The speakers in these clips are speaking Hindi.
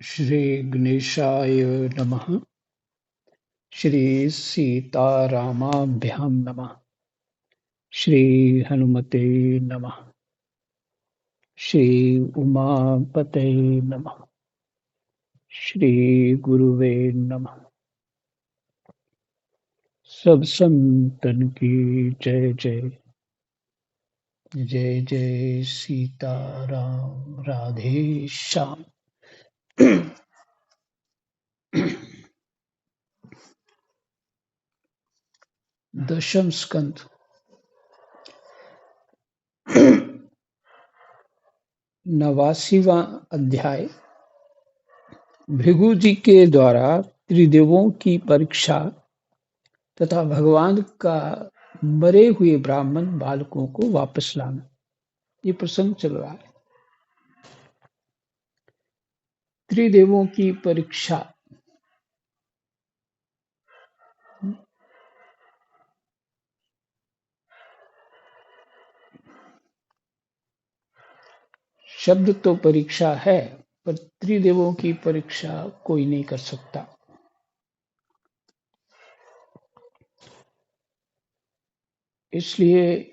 श्री गणेशाय नमः। श्री सीतारामाभ्यां नमः। श्री हनुमते नमः। श्री उमापते नमः। श्री गुरुवे नमः। सब संतन की जय जय। जय जय सीताराम राधे श्याम। दशम स्कंद 89वां अध्याय। भृगु जी के द्वारा त्रिदेवों की परीक्षा तथा भगवान का मरे हुए ब्राह्मण बालकों को वापस लाना, ये प्रसंग चल रहा है। त्रिदेवों की परीक्षा। शब्द तो परीक्षा है, पर त्रिदेवों की परीक्षा कोई नहीं कर सकता। इसलिए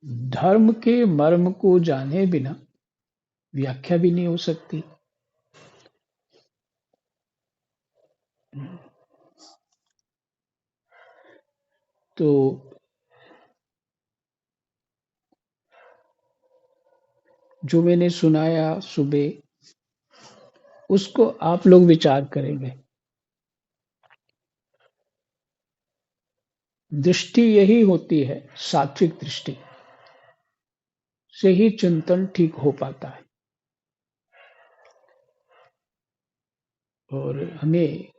धर्म के मर्म को जाने बिना व्याख्या भी नहीं हो सकती। तो जो मैंने सुनाया सुबह, उसको आप लोग विचार करेंगे। दृष्टि यही होती है, सात्विक दृष्टि से ही चिंतन ठीक हो पाता है। और हमें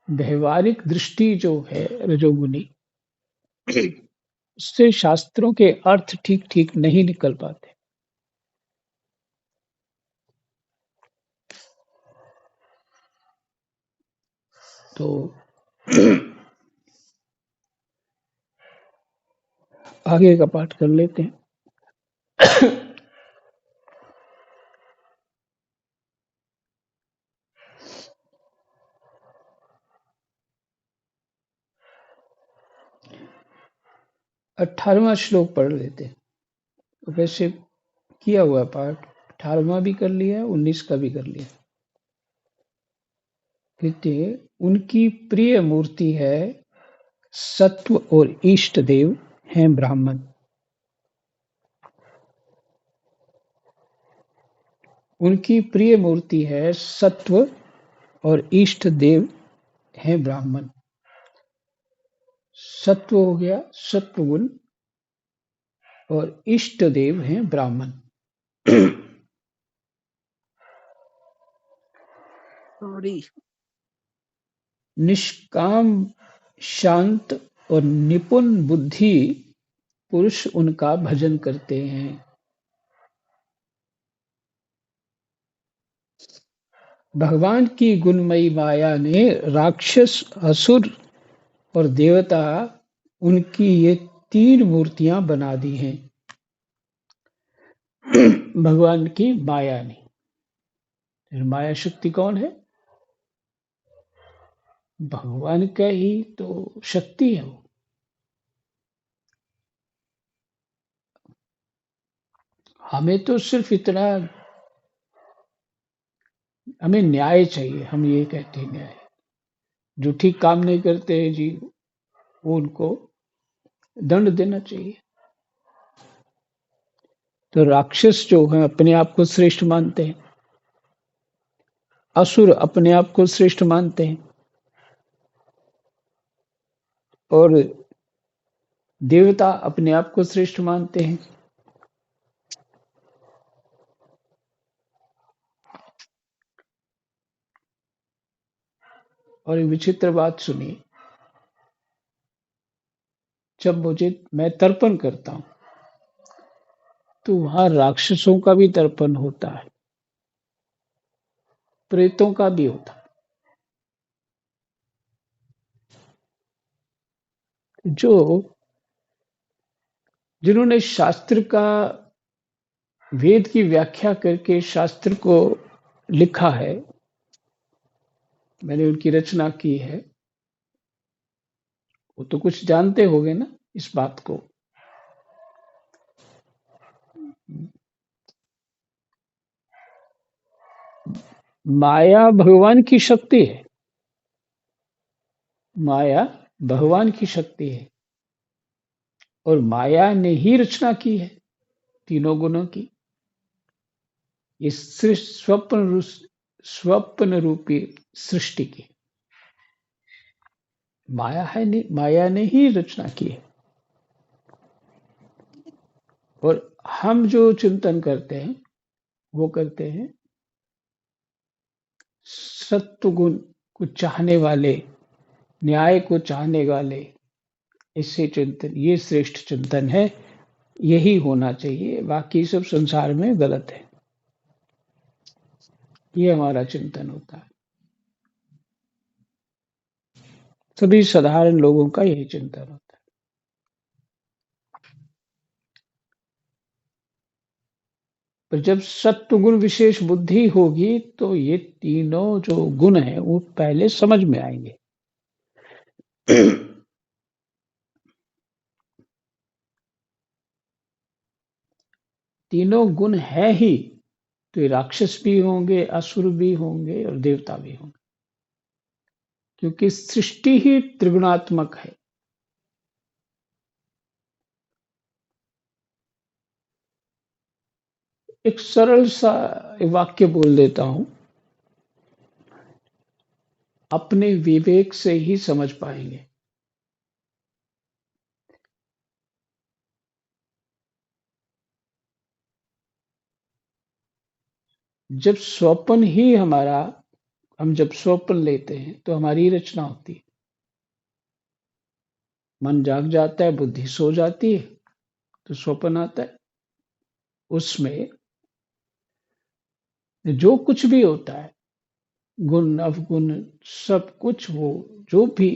व्यवहारिक दृष्टि जो है रजोगुनी, उससे शास्त्रों के अर्थ ठीक ठीक नहीं निकल पाते। तो आगे का पाठ कर लेते हैं। 18वां श्लोक पढ़ लेते हैं। तो वैसे किया हुआ पाठ 18वां भी कर लिया, 19 का भी कर लिया। कहते हैं, उनकी प्रिय मूर्ति है सत्व और इष्ट देव हैं ब्राह्मण। उनकी प्रिय मूर्ति है सत्व और इष्ट देव हैं ब्राह्मण। सत्व हो गया सत्व गुण, और इष्ट देव हैं ब्राह्मण। सॉरी। निष्काम, शांत और निपुण बुद्धि पुरुष उनका भजन करते हैं। भगवान की गुणमयी माया ने राक्षस, असुर और देवता, उनकी ये तीन मूर्तियां बना दी हैं। भगवान की माया ने। माया शक्ति कौन है? भगवान का ही तो शक्ति है वो। हमें तो सिर्फ इतना, हमें न्याय चाहिए। हम ये कहते हैं न्याय। जो ठीक काम नहीं करते हैं जी, वो उनको दंड देना चाहिए। तो राक्षस जो है अपने आप को श्रेष्ठ मानते हैं, असुर अपने आप को श्रेष्ठ मानते हैं, और देवता अपने आप को श्रेष्ठ मानते हैं। और एक विचित्र बात सुनिए, जब मैं तर्पण करता हूं, तो वहां राक्षसों का भी तर्पण होता है, प्रेतों का भी होता है। जो जिन्होंने शास्त्र का वेद की व्याख्या करके शास्त्र को लिखा है, मैंने उनकी रचना की है, वो तो कुछ जानते होंगे ना इस बात को। माया भगवान की शक्ति है। माया भगवान की शक्ति है और माया ने ही रचना की है तीनों गुणों की। ये स्वप्न रूपी सृष्टि की माया है, नहीं माया ने ही रचना की है। और हम जो चिंतन करते हैं वो करते हैं सत्व गुण को चाहने वाले, न्याय को चाहने वाले। इससे चिंतन, ये श्रेष्ठ चिंतन है, यही होना चाहिए, बाकी सब संसार में गलत है। ये हमारा चिंतन होता है। सभी साधारण लोगों का यही चिंतन होता है। पर जब सत्व गुण विशेष बुद्धि होगी तो ये तीनों जो गुण हैं वो पहले समझ में आएंगे। तीनों गुण है ही तो ये राक्षस भी होंगे, असुर भी होंगे और देवता भी होंगे, क्योंकि सृष्टि ही त्रिगुणात्मक है। एक सरल सा वाक्य बोल देता हूं, अपने विवेक से ही समझ पाएंगे। जब स्वप्न ही हमारा, हम जब स्वप्न लेते हैं तो हमारी रचना होती है। मन जाग जाता है, बुद्धि सो जाती है, तो स्वप्न आता है। उसमें जो कुछ भी होता है, गुण अवगुण सब कुछ, वो जो भी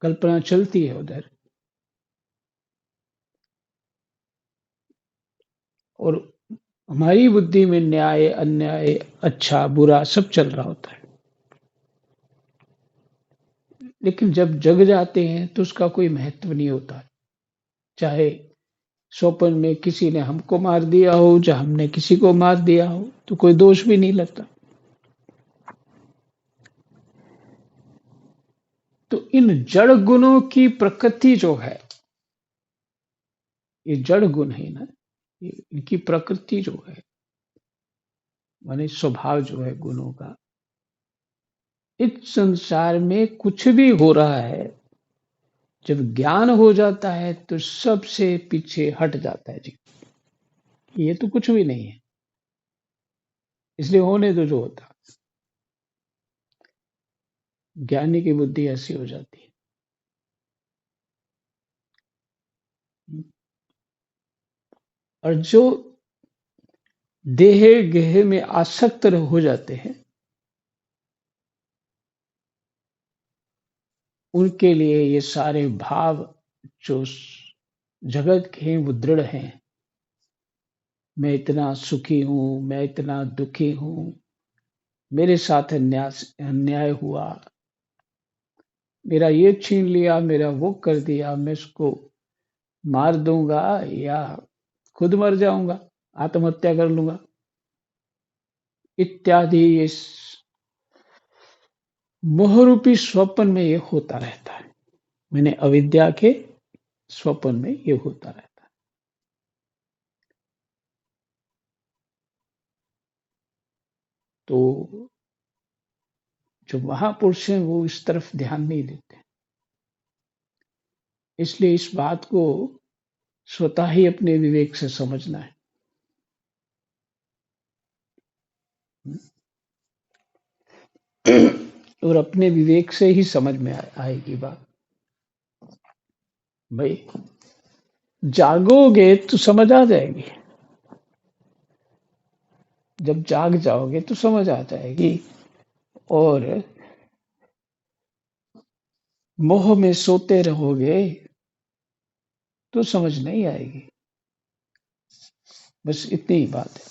कल्पना चलती है उधर, और हमारी बुद्धि में न्याय अन्याय अच्छा बुरा सब चल रहा होता है। लेकिन जब जग जाते हैं तो उसका कोई महत्व नहीं होता। चाहे स्वप्न में किसी ने हमको मार दिया हो, चाहे हमने किसी को मार दिया हो, तो कोई दोष भी नहीं लगता। तो इन जड़ गुणों की प्रकृति जो है, ये जड़ गुण है ना, इनकी प्रकृति जो है, माने स्वभाव जो है गुणों का, इस संसार में कुछ भी हो रहा है, जब ज्ञान हो जाता है तो सबसे पीछे हट जाता है जी, ये तो कुछ भी नहीं है, इसलिए होने दो जो होता। ज्ञानी की बुद्धि ऐसी हो जाती है। और जो देह गेह में आसक्त हो जाते हैं, उनके लिए ये सारे भाव जो जगत के हैं वो दृढ़ हैं। मैं इतना सुखी हूं, मैं इतना दुखी हूं, मेरे साथ अन्याय हुआ, मेरा ये छीन लिया, मेरा वो कर दिया, मैं इसको मार दूंगा या खुद मर जाऊंगा, आत्महत्या कर लूंगा, इत्यादि। इस मोहरूपी स्वप्न में ये होता रहता है। मैंने अविद्या के स्वप्न में ये होता रहता है। तो जो महापुरुष हैं वो इस तरफ ध्यान नहीं देते, इसलिए इस बात को स्वतः ही अपने विवेक से समझना है। और अपने विवेक से ही समझ में आएगी बात। भाई जागोगे तो समझ आ जाएगी, जब जाग जाओगे तो समझ आ जाएगी। और मोह में सोते रहोगे तो समझ नहीं आएगी। बस इतनी ही बात है।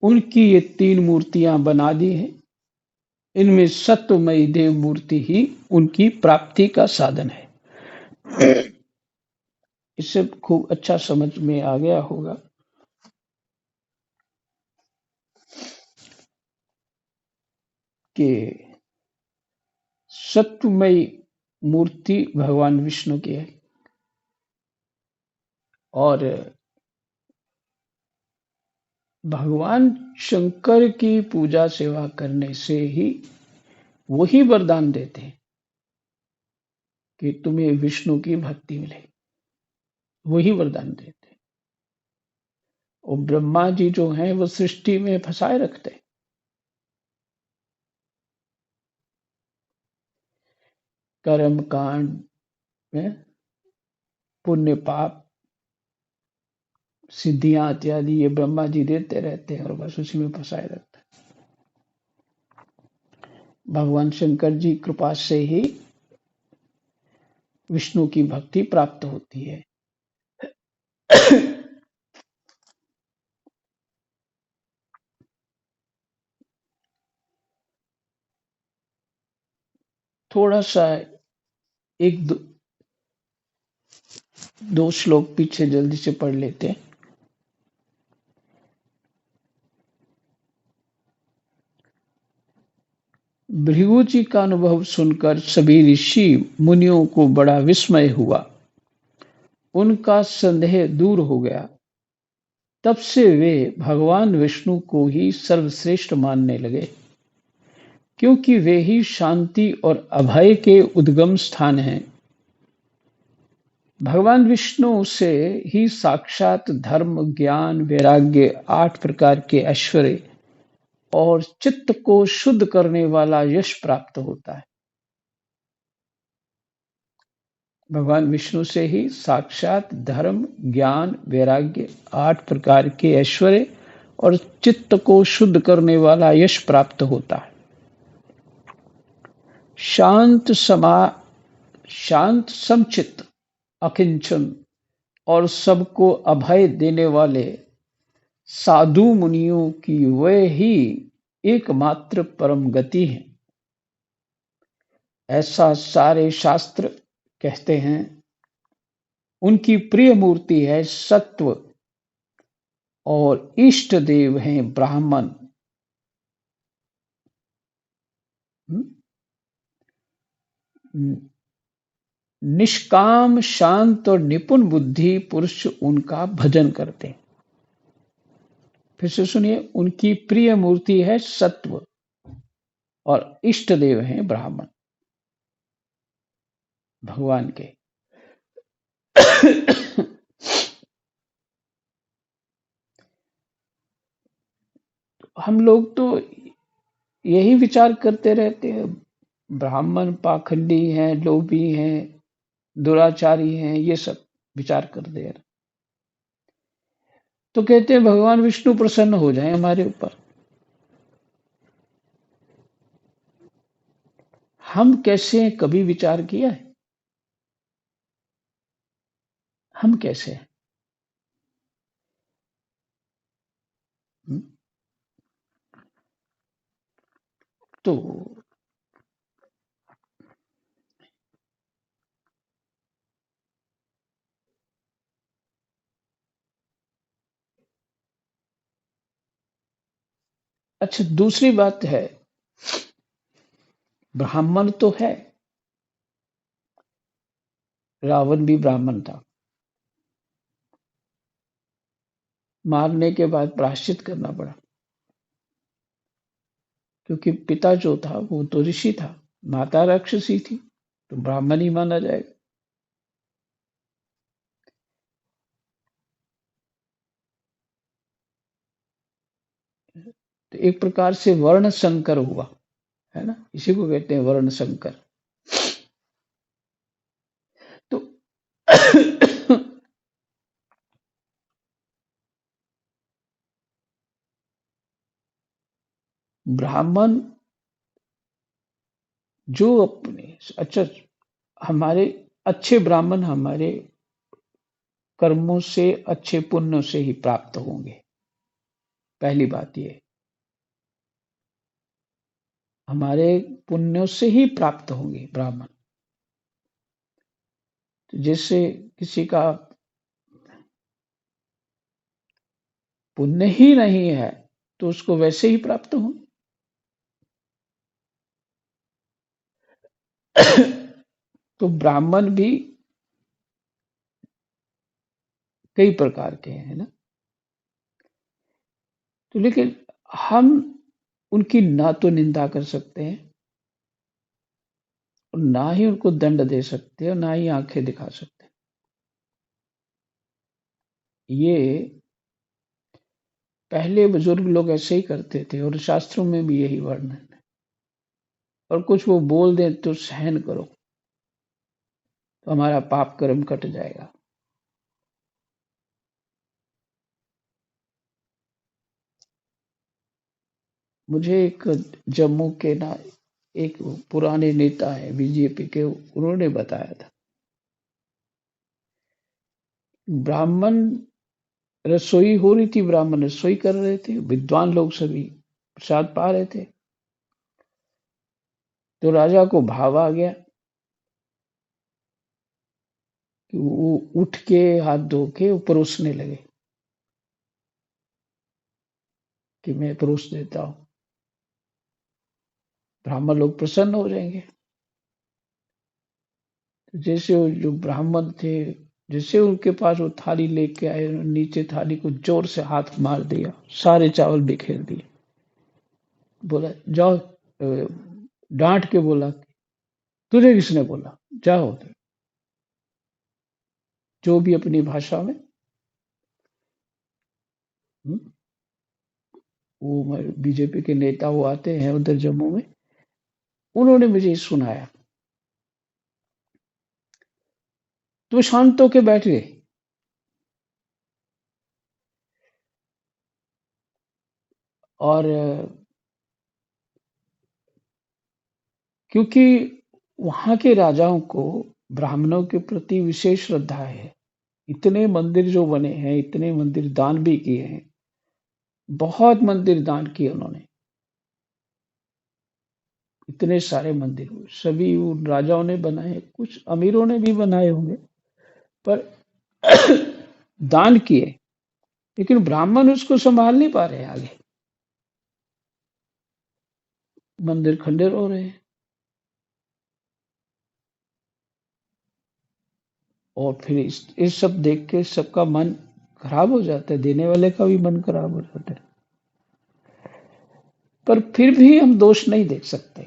उनकी ये 3 मूर्तियां बना दी हैं। इनमें सत्वमयी देव मूर्ति ही उनकी प्राप्ति का साधन है। इससे खूब अच्छा समझ में आ गया होगा कि सत्वमयी मूर्ति भगवान विष्णु की है और भगवान शंकर की पूजा सेवा करने से ही वही वरदान देते हैं कि तुम्हें विष्णु की भक्ति मिले। वही वरदान देते हैं। और ब्रह्मा जी जो हैं वो सृष्टि में फंसाए रखते हैं। कर्म कांड में पुण्य पाप सिद्धियां इत्यादि ये ब्रह्मा जी देते रहते हैं और बस उसी में फंसाए रहते हैं। भगवान शंकर जी कृपा से ही विष्णु की भक्ति प्राप्त होती है। थोड़ा सा एक दो श्लोक पीछे जल्दी से पढ़ लेते हैं। भृगु जी का अनुभव सुनकर सभी ऋषि मुनियों को बड़ा विस्मय हुआ। उनका संदेह दूर हो गया। तब से वे भगवान विष्णु को ही सर्वश्रेष्ठ मानने लगे, क्योंकि वे ही शांति और अभय के उद्गम स्थान हैं। भगवान विष्णु से ही साक्षात धर्म, ज्ञान, वैराग्य, 8 प्रकार के ऐश्वर्य और चित्त को शुद्ध करने वाला यश प्राप्त होता है। भगवान विष्णु से ही साक्षात धर्म, ज्ञान, वैराग्य, 8 प्रकार के ऐश्वर्य और चित्त को शुद्ध करने वाला यश प्राप्त होता है। शांत समा शांत समचित्त अकिंचन और सबको अभय देने वाले साधु मुनियों की वह ही एकमात्र परम गति है, ऐसा सारे शास्त्र कहते हैं। उनकी प्रिय मूर्ति है सत्व और इष्ट देव हैं ब्राह्मण। निष्काम, शांत और निपुण बुद्धि पुरुष उनका भजन करते हैं। फिर से सुनिए, उनकी प्रिय मूर्ति है सत्व और इष्ट देव हैं ब्राह्मण भगवान के। हम लोग तो यही विचार करते रहते हैं, ब्राह्मण पाखंडी हैं, लोभी हैं, दुराचारी हैं, ये सब विचार करते हैं। तो कहते हैं भगवान विष्णु प्रसन्न हो जाएं हमारे ऊपर। हम कैसे हैं, कभी विचार किया है? हम कैसे हैं? तो अच्छा, दूसरी बात है, ब्राह्मण तो है, रावण भी ब्राह्मण था। मारने के बाद प्रायश्चित करना पड़ा, क्योंकि पिता जो था वो तो ऋषि था, माता राक्षसी थी, तो ब्राह्मण ही माना जाएगा। तो एक प्रकार से वर्ण संकर हुआ, है ना? इसी को कहते हैं वर्ण संकर। तो ब्राह्मण जो अपने अच्छा हमारे अच्छे ब्राह्मण हमारे कर्मों से, अच्छे पुण्यों से ही प्राप्त होंगे। पहली बात ये, हमारे पुण्यों से ही प्राप्त होंगे ब्राह्मण। तो जैसे किसी का पुण्य ही नहीं है तो उसको वैसे ही प्राप्त होंगे। तो ब्राह्मण भी कई प्रकार के हैं, है ना? तो लेकिन हम उनकी ना तो निंदा कर सकते हैं और ना ही उनको दंड दे सकते हैं और ना ही आंखें दिखा सकते हैं। ये पहले बुजुर्ग लोग ऐसे ही करते थे और शास्त्रों में भी यही वर्णन है। और कुछ वो बोल दें तो सहन करो, तो हमारा पाप कर्म कट जाएगा। मुझे एक जम्मू के ना एक पुराने नेता है बीजेपी के, उन्होंने बताया था ब्राह्मण रसोई हो रही थी, ब्राह्मण रसोई कर रहे थे, विद्वान लोग सभी प्रसाद पा रहे थे। तो राजा को भाव आ गया कि वो उठ के हाथ धो के वो परोसने लगे कि मैं परोस देता हूँ, ब्राह्मण लोग प्रसन्न हो जाएंगे। तो जैसे वो जो ब्राह्मण थे, जैसे उनके पास वो थाली लेके आए, नीचे थाली को जोर से हाथ मार दिया, सारे चावल बिखेर दिए। बोला जाओ, डांट के बोला तुझे किसने बोला, जाओ उधर। जो भी अपनी भाषा में। हम्म, वो बीजेपी के नेता वो आते हैं उधर जम्मू में, उन्होंने मुझे सुनाया। तो शांत होके बैठ गए। और क्योंकि वहां के राजाओं को ब्राह्मणों के प्रति विशेष श्रद्धा है। इतने मंदिर जो बने हैं, इतने मंदिर दान भी किए हैं, बहुत मंदिर दान किए उन्होंने, इतने सारे मंदिर सभी उन राजाओं ने बनाए, कुछ अमीरों ने भी बनाए होंगे, पर दान किए। लेकिन ब्राह्मण उसको संभाल नहीं पा रहे आगे, मंदिर खंडर हो रहे हैं। और फिर इस सब देख के सबका मन खराब हो जाता है, देने वाले का भी मन खराब हो जाता है। पर फिर भी हम दोष नहीं देख सकते।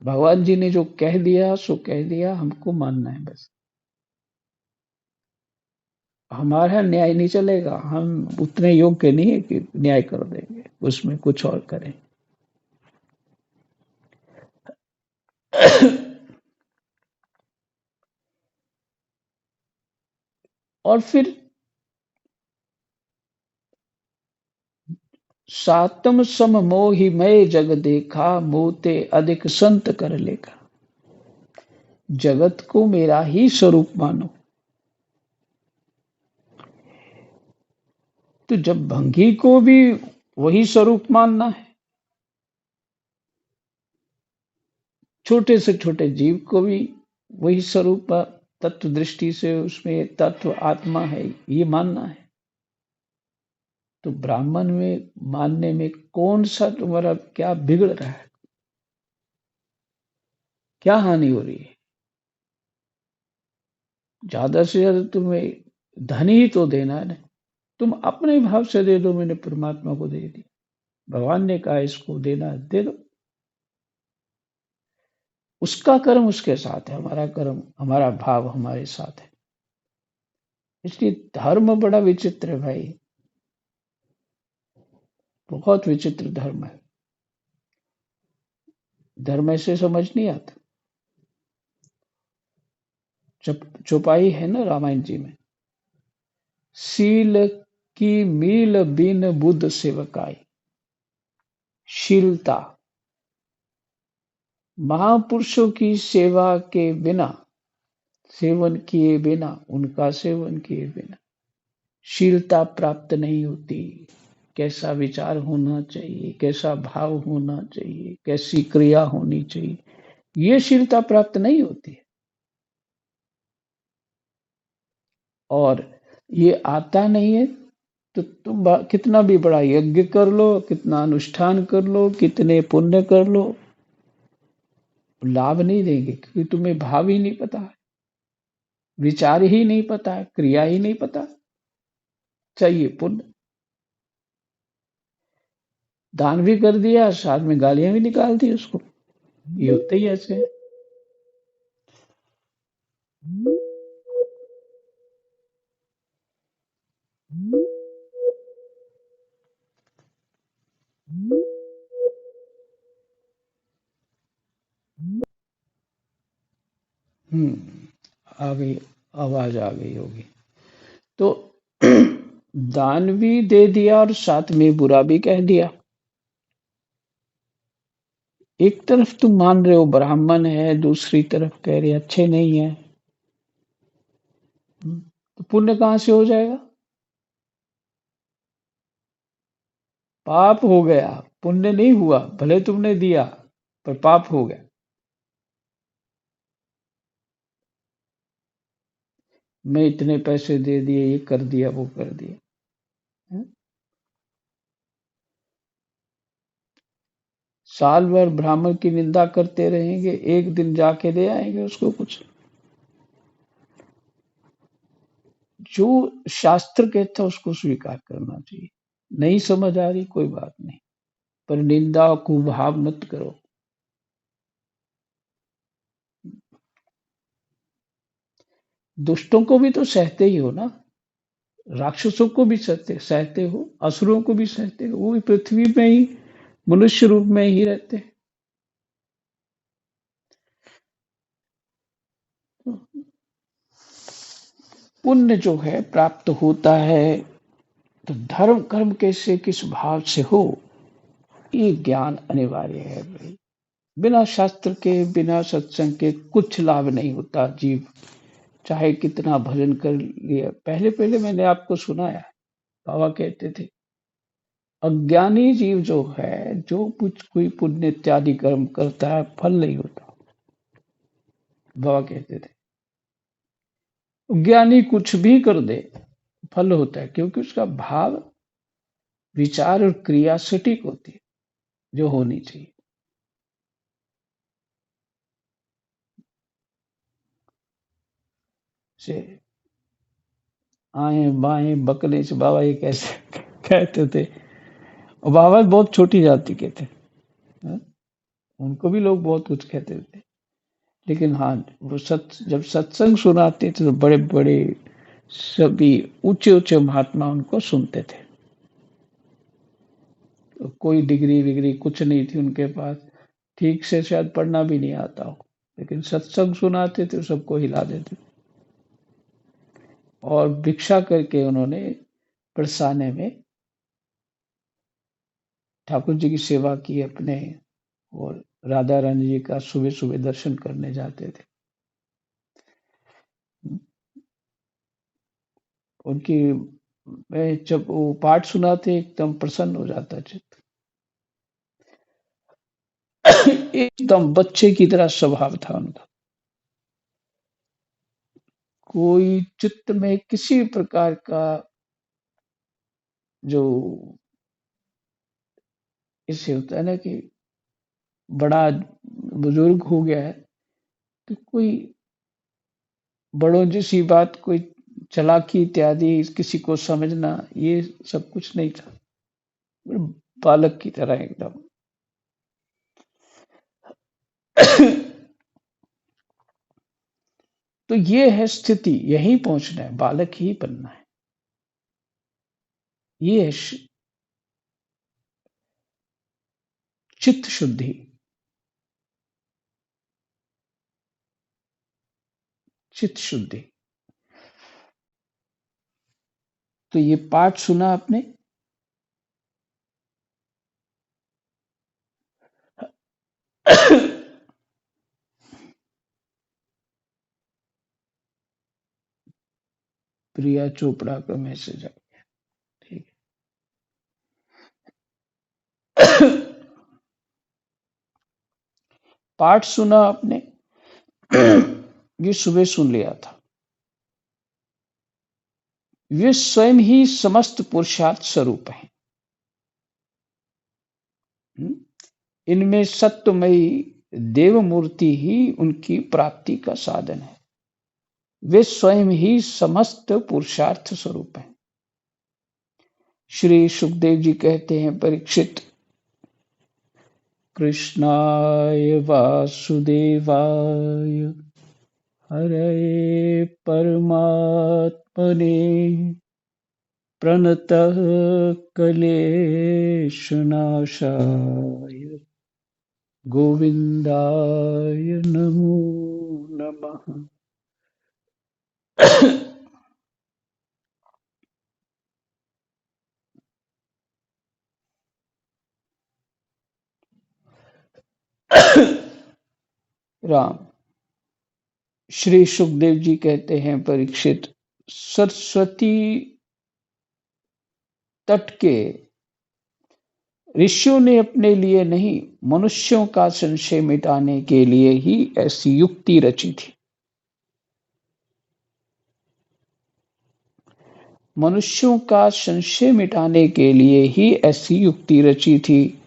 भगवान जी ने जो कह दिया सो कह दिया, हमको मानना है बस। हमारा न्याय नहीं चलेगा, हम उतने योग्य नहीं है कि न्याय कर देंगे, उसमें कुछ और करें। और फिर सातम सम मोहि मय जग देखा, मोते अधिक संत कर लेखा। जगत को मेरा ही स्वरूप मानो। तो जब भंगी को भी वही स्वरूप मानना है, छोटे से छोटे जीव को भी वही स्वरूप तत्व दृष्टि से उसमें तत्व आत्मा है ये मानना है, तो ब्राह्मण में मानने में कौन सा तुम्हारा क्या बिगड़ रहा है, क्या हानि हो रही है? ज्यादा से ज्यादा तुम्हें धन ही तो देना है ना। तुम अपने भाव से दे दो, मैंने परमात्मा को दे दी, भगवान ने कहा इसको देना है, दे दो। उसका कर्म उसके साथ है, हमारा कर्म हमारा भाव हमारे साथ है। इसलिए धर्म बड़ा विचित्र है भाई, बहुत विचित्र धर्म है। धर्म ऐसे समझ नहीं आता। चौपाई है ना रामायण जी में, सील की मील बिन बुद्ध सेवकाई। शीलता, महापुरुषों की सेवा के बिना, सेवन किए बिना, उनका सेवन किए बिना शीलता प्राप्त नहीं होती। कैसा विचार होना चाहिए, कैसा भाव होना चाहिए, कैसी क्रिया होनी चाहिए, ये शीलता प्राप्त नहीं होती है। और ये आता नहीं है तो तुम कितना भी बड़ा यज्ञ कर लो, कितना अनुष्ठान कर लो, कितने पुण्य कर लो, लाभ नहीं देंगे, क्योंकि तुम्हें भाव ही नहीं पता है, विचार ही नहीं पता है, क्रिया ही नहीं पता। चाहिए पुण्य, दान भी कर दिया, साथ में गालियां भी निकाल दी उसको। ये होते ही ऐसे हैं। आ गई, आवाज आ गई होगी। तो दान भी दे दिया और साथ में बुरा भी कह दिया। एक तरफ तुम मान रहे हो ब्राह्मण है, दूसरी तरफ कह रहे अच्छे नहीं है। तो पुण्य कहाँ से हो जाएगा? पाप हो गया, पुण्य नहीं हुआ। भले तुमने दिया पर पाप हो गया। मैं इतने पैसे दे दिए, ये कर दिया, वो कर दिया। हैं? साल भर ब्राह्मण की निंदा करते रहेंगे, एक दिन जाके दे आएंगे उसको कुछ। जो शास्त्र कहता है उसको स्वीकार करना चाहिए। नहीं समझ आ रही, कोई बात नहीं, पर निंदा कुभाव मत करो। दुष्टों को भी तो सहते ही हो ना, राक्षसों को भी सहते सहते हो, असुरों को भी सहते हो, वो भी पृथ्वी में ही मनुष्य रूप में ही रहते हैं। पुण्य जो है प्राप्त होता है, तो धर्म कर्म कैसे किस भाव से हो, ये ज्ञान अनिवार्य है भाई। बिना शास्त्र के, बिना सत्संग के कुछ लाभ नहीं होता। जीव चाहे कितना भजन कर लिया, पहले पहले मैंने आपको सुनाया, बाबा कहते थे अज्ञानी जीव जो है, जो कुछ कोई पुण्य इत्यादि कर्म करता है, फल नहीं होता। बाबा कहते थे ज्ञानी कुछ भी कर दे, फल होता है, क्योंकि उसका भाव, विचार और क्रिया सटीक होती है, जो होनी चाहिए। से आए बाएं बकने से, बाबा ये कैसे कहते थे। और बाबा बहुत छोटी जाति के थे। हाँ? उनको भी लोग बहुत कुछ कहते थे, लेकिन हाँ, वो जब सत्संग सुनाते थे तो बड़े बड़े सभी ऊंचे ऊंचे महात्मा उनको सुनते थे। तो कोई डिग्री विग्री कुछ नहीं थी उनके पास, ठीक से शायद पढ़ना भी नहीं आता हो, लेकिन सत्संग सुनाते थे, सबको हिला देते थे। और भिक्षा करके उन्होंने बरसाने में ठाकुर जी की सेवा की अपने, और राधा रानी जी का सुबह सुबह दर्शन करने जाते थे। उनकी, मैं जब वो पाठ सुनाते एकदम प्रसन्न हो जाता चित्त। एकदम बच्चे की तरह स्वभाव था उनका। कोई चित्त में किसी प्रकार का जो, इससे होता है ना कि बड़ा बुजुर्ग हो गया है, तो कोई बड़ों जैसी बात, कोई चालाकी इत्यादि किसी को समझना, ये सब कुछ नहीं था। बालक की तरह एकदम। तो ये है स्थिति, यही पहुंचना है, बालक ही बनना है। ये है चित्त शुद्धि, चित्त शुद्धि। तो ये पाठ सुना आपने, प्रिया चोपड़ा का मैसेज आ गया। ठीक है। पाठ सुना आपने? ये सुबह सुन लिया था। वे स्वयं ही समस्त पुरुषार्थ स्वरूप हैं। हम्म? इनमें सत्वमयी देव मूर्ति ही उनकी प्राप्ति का साधन है। वे स्वयं ही समस्त पुरुषार्थ स्वरूप हैं। श्री सुखदेव जी कहते हैं, परीक्षित, कृष्णाय वासुदेवाय हरे परमात्मने प्रणतः क्लेशनाशाय गोविंदाय नमो नमः। राम। श्री सुखदेव जी कहते हैं, परीक्षित, सरस्वती तट के ऋषियों ने अपने लिए नहीं, मनुष्यों का संशय मिटाने के लिए ही ऐसी युक्ति रची थी। मनुष्यों का संशय मिटाने के लिए ही ऐसी युक्ति रची थी।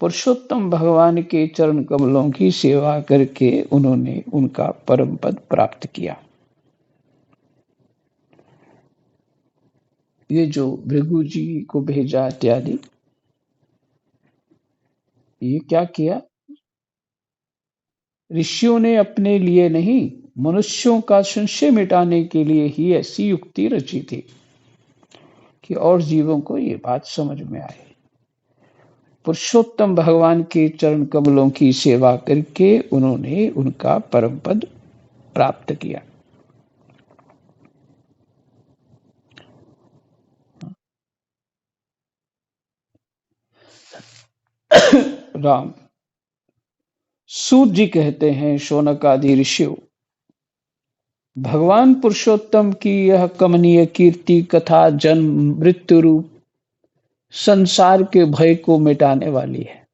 पुरुषोत्तम भगवान के चरण कमलों की सेवा करके उन्होंने उनका परम पद प्राप्त किया। ये जो भृगु जी को भेजा इत्यादि, ये क्या किया? ऋषियों ने अपने लिए नहीं, मनुष्यों का संशय मिटाने के लिए ही ऐसी युक्ति रची थी कि और जीवों को ये बात समझ में आए। पुरुषोत्तम भगवान के चरण कमलों की सेवा करके उन्होंने उनका परम पद प्राप्त किया। राम। सूत जी कहते हैं, शौनक आदि ऋषियों, भगवान पुरुषोत्तम की यह कमनीय कीर्ति कथा जन्म मृत्यु रूप संसार के भय को मिटाने वाली है।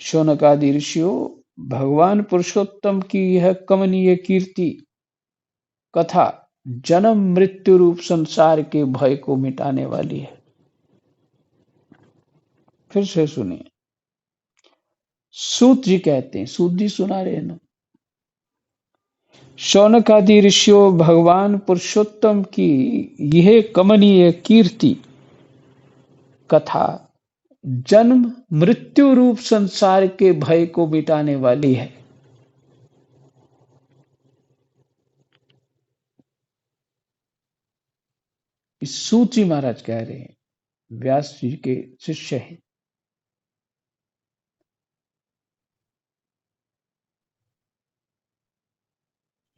शौनक आदि ऋषियों, भगवान पुरुषोत्तम की यह कमनीय कीर्ति कथा जन्म मृत्यु रूप संसार के भय को मिटाने वाली है। फिर से सुनिए। सूत जी कहते हैं, सूत जी सुना रहे हैं ना, शौनक आदि ऋषियों, भगवान पुरुषोत्तम की यह कमनीय कीर्ति कथा जन्म मृत्यु रूप संसार के भय को मिटाने वाली है। इस सूत जी महाराज कह रहे हैं, व्यास जी के शिष्य हैं।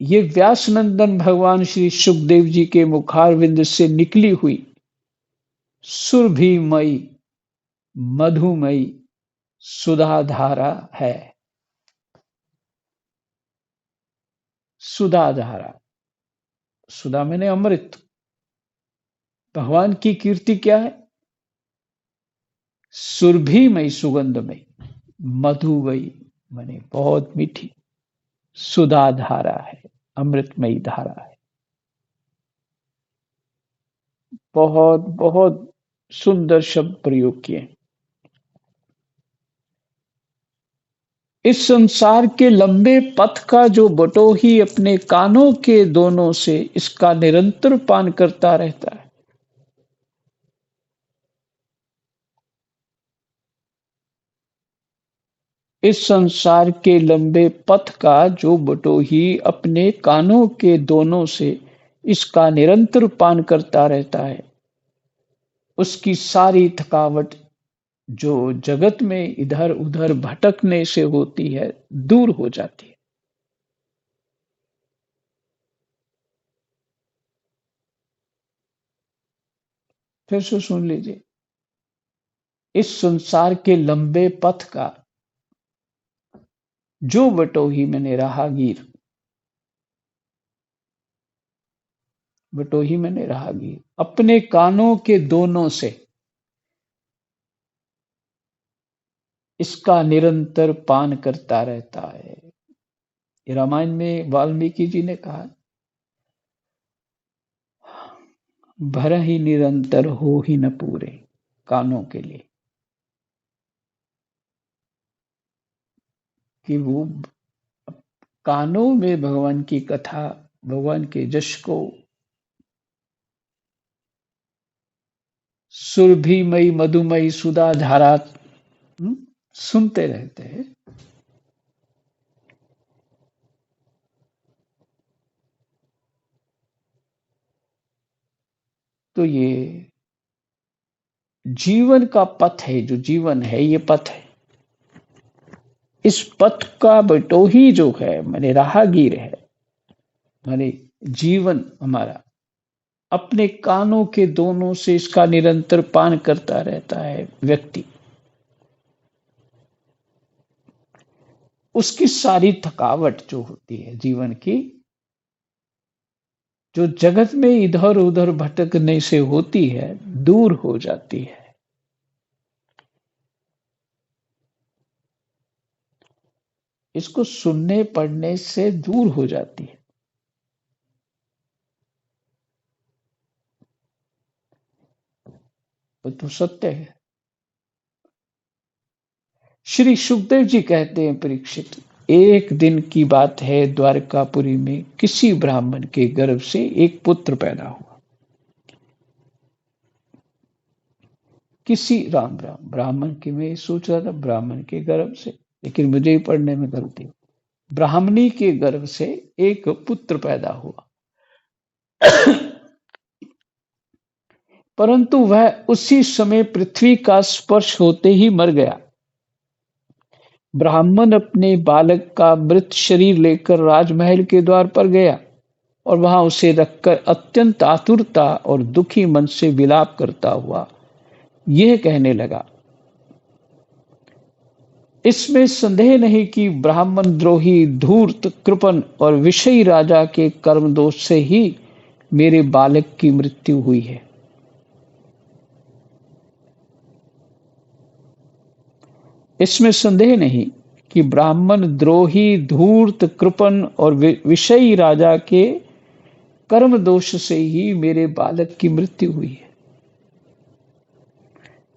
ये व्यास नंदन भगवान श्री सुखदेव जी के मुखारविंद से निकली हुई सुरभिमयी मधुमयी सुधा धारा है। सुधा धारा, सुधा मैंने अमृत। भगवान की कीर्ति क्या है? सुरभिमयी, सुगंधमयी, मधुमयी माने बहुत मीठी, सुधा धारा है, अमृतमयी धारा है। बहुत बहुत सुंदर शब्द प्रयोग किए। इस संसार के लंबे पथ का जो बटोही अपने कानों के दोनों से इसका निरंतर पान करता रहता है, इस संसार के लंबे पथ का जो बटोही अपने कानों के दोनों से इसका निरंतर पान करता रहता है, उसकी सारी थकावट जो जगत में इधर उधर भटकने से होती है, दूर हो जाती है। फिर से सुन लीजिए। इस संसार के लंबे पथ का जो बटोही मैंने राहगीर बटोही मैंने राहगीर, अपने कानों के दोनों से इसका निरंतर पान करता रहता है। ये रामायण में वाल्मीकि जी ने कहा, भर ही निरंतर हो ही न पूरे, कानों के लिए, कि वो कानों में भगवान की कथा, भगवान के जश को सुरभिमयी मधुमयी सुधा धारा सुनते रहते हैं। तो ये जीवन का पथ है, जो जीवन है ये पथ है। इस पथ का बटोही जो है माने राहगीर है, माने जीवन हमारा अपने कानों के दोनों से इसका निरंतर पान करता रहता है व्यक्ति। उसकी सारी थकावट जो होती है जीवन की, जो जगत में इधर उधर भटकने से होती है, दूर हो जाती है। इसको सुनने पढ़ने से दूर हो जाती है। वो तो सत्य है। श्री सुखदेव जी कहते हैं, परीक्षित, एक दिन की बात है, द्वारकापुरी में किसी ब्राह्मण के गर्भ से एक पुत्र पैदा हुआ। किसी राम राम ब्राह्मण की, मैं सोच रहा था ब्राह्मण के गर्भ से, लेकिन मुझे ही पढ़ने में गलती हुई। ब्राह्मणी के गर्भ से एक पुत्र पैदा हुआ, परंतु वह उसी समय पृथ्वी का स्पर्श होते ही मर गया। ब्राह्मण अपने बालक का मृत शरीर लेकर राजमहल के द्वार पर गया और वहां उसे रखकर अत्यंत आतुरता और दुखी मन से विलाप करता हुआ यह कहने लगा, इसमें संदेह नहीं कि ब्राह्मण द्रोही, धूर्त, कृपण और विषयी राजा के कर्म दोष से ही मेरे बालक की मृत्यु हुई है। इसमें संदेह नहीं कि ब्राह्मण द्रोही, धूर्त, कृपण और विषयी राजा के कर्म दोष से ही मेरे बालक की मृत्यु हुई है।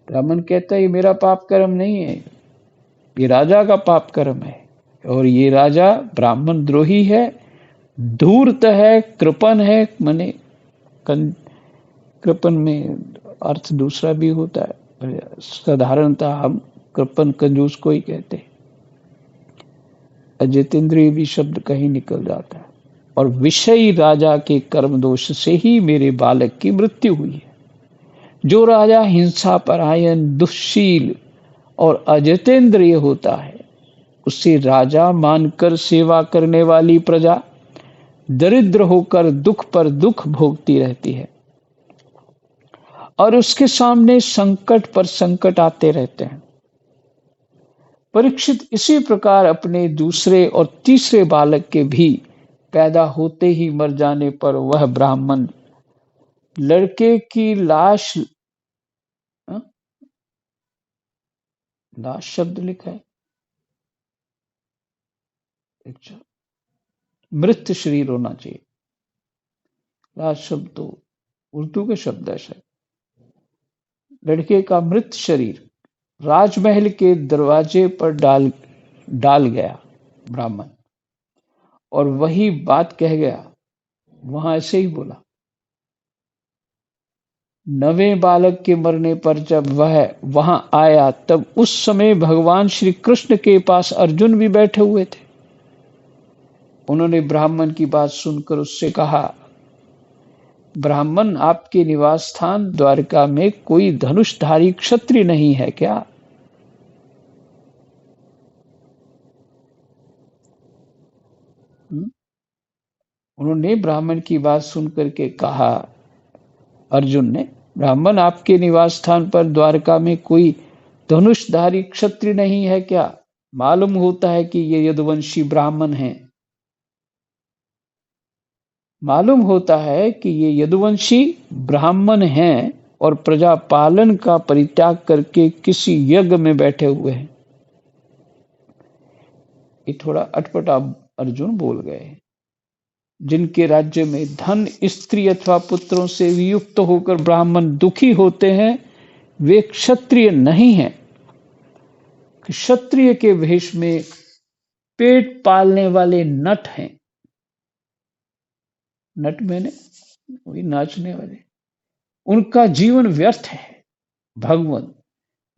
ब्राह्मण कहता है ये मेरा पाप कर्म नहीं है, ये राजा का पाप कर्म है, और ये राजा ब्राह्मण द्रोही है, धूर्त है, कृपण है। माने कृपण में अर्थ दूसरा भी होता है, साधारणतः हम कृपण कंजूस को ही कहते हैं, अजितेंद्रिय भी शब्द कहीं निकल जाता है। और विषयी राजा के कर्म दोष से ही मेरे बालक की मृत्यु हुई है। जो राजा हिंसा परायण, दुष्शील और अजितेंद्रिय होता है, उसे राजा मानकर सेवा करने वाली प्रजा दरिद्र होकर दुख पर दुख भोगती रहती है और उसके सामने संकट पर संकट आते रहते हैं। परीक्षित, इसी प्रकार अपने दूसरे और तीसरे बालक के भी पैदा होते ही मर जाने पर वह ब्राह्मण लड़के की लाश, लाश शब्द लिखा है, अच्छा, मृत शरीर होना चाहिए, लाश शब्द तो उर्दू के शब्द है शायद। लड़के का मृत शरीर राजमहल के दरवाजे पर डाल गया ब्राह्मण, और वही बात कह गया। वहां ऐसे ही बोला। नवे बालक के मरने पर जब वह वहां आया, तब उस समय भगवान श्री कृष्ण के पास अर्जुन भी बैठे हुए थे। उन्होंने ब्राह्मण की बात सुनकर उससे कहा, ब्राह्मण, आपके निवास स्थान द्वारका में कोई धनुषधारी क्षत्रिय नहीं है क्या? उन्होंने ब्राह्मण की बात सुनकर के कहा, अर्जुन ने, ब्राह्मण, आपके निवास स्थान पर द्वारका में कोई धनुषधारी क्षत्रिय नहीं है क्या? मालूम होता है कि ये यदुवंशी ब्राह्मण हैं। मालूम होता है कि ये यदुवंशी ब्राह्मण हैं और प्रजा पालन का परित्याग करके किसी यज्ञ में बैठे हुए हैं। ये थोड़ा अटपटा अर्जुन बोल गए। जिनके राज्य में धन, स्त्री अथवा पुत्रों से युक्त होकर ब्राह्मण दुखी होते हैं, वे क्षत्रिय नहीं हैं। क्षत्रिय के वेश में पेट पालने वाले नट हैं। नट मैंने वही नाचने वाले। उनका जीवन व्यर्थ है। भगवान,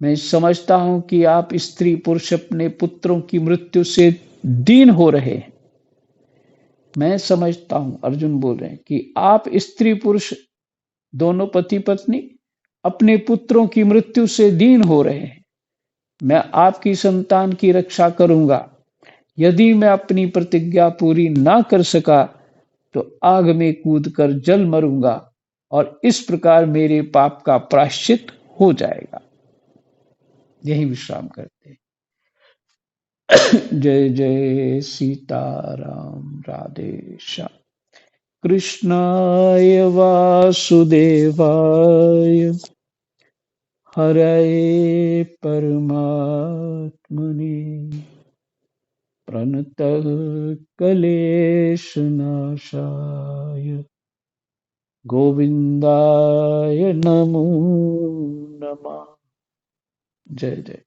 मैं समझता हूं कि आप स्त्री पुरुष अपने पुत्रों की मृत्यु से दीन हो रहे हैं। मैं समझता हूं, अर्जुन बोल रहे हैं, कि आप स्त्री पुरुष दोनों पति पत्नी अपने पुत्रों की मृत्यु से दीन हो रहे हैं। मैं आपकी संतान की रक्षा करूंगा। यदि मैं अपनी प्रतिज्ञा पूरी ना कर सका तो आग में कूदकर जल मरूंगा और इस प्रकार मेरे पाप का प्रायश्चित हो जाएगा। यही विश्राम करते हैं। जय जय सीताराम। राधे श्याम। कृष्णाय वासुदेवाय हरये परमात्मने प्रणतः क्लेशनाशाय गोविन्दाय नमो नमः। जय जय।